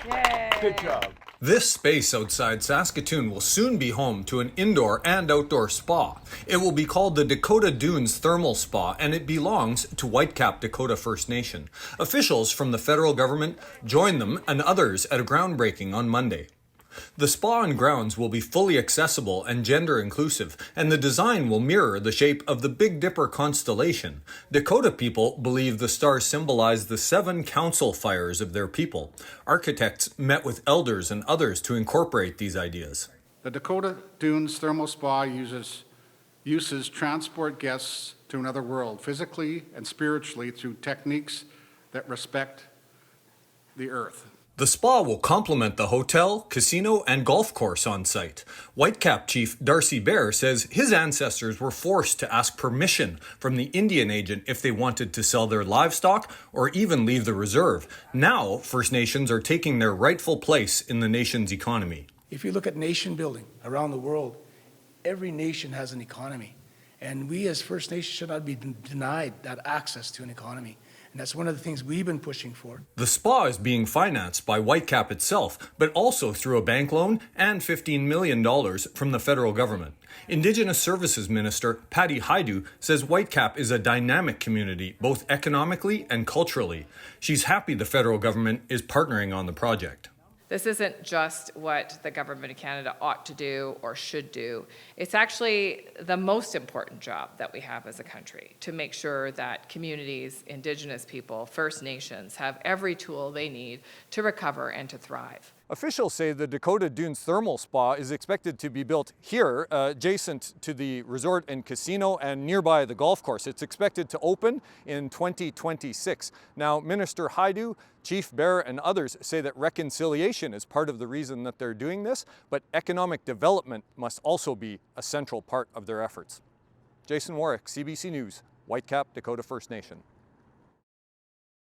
Yay. Good job. This space outside Saskatoon will soon be home to an indoor and outdoor spa. It will be called the Dakota Dunes Thermal Spa, and it belongs to Whitecap Dakota First Nation. Officials from the federal government joined them and others at a groundbreaking on Monday. The spa and grounds will be fully accessible and gender inclusive, and the design will mirror the shape of the Big Dipper constellation. Dakota people believe the stars symbolize the 7 council fires of their people. Architects met with elders and others to incorporate these ideas. The Dakota Dunes Thermal Spa uses transport guests to another world, physically and spiritually, through techniques that respect the earth. The spa will complement the hotel, casino, and golf course on site. Whitecap Chief Darcy Bear says his ancestors were forced to ask permission from the Indian agent if they wanted to sell their livestock or even leave the reserve. Now, First Nations are taking their rightful place in the nation's economy. If you look at nation building around the world, every nation has an economy. And we as First Nations should not be denied that access to an economy. And that's one of the things we've been pushing for. The spa is being financed by Whitecap itself, but also through a bank loan and $15 million from the federal government. Indigenous Services Minister Patty Haidu says Whitecap is a dynamic community, both economically and culturally. She's happy the federal government is partnering on the project. This isn't just what the Government of Canada ought to do or should do. It's actually the most important job that we have as a country, to make sure that communities, Indigenous people, First Nations have every tool they need to recover and to thrive. Officials say the Dakota Dunes Thermal Spa is expected to be built here, adjacent to the resort and casino and nearby the golf course. It's expected to open in 2026. Now, Minister Haidu, Chief Bear, and others say that reconciliation is part of the reason that they're doing this, but economic development must also be a central part of their efforts. Jason Warwick, CBC News, Whitecap, Dakota First Nation.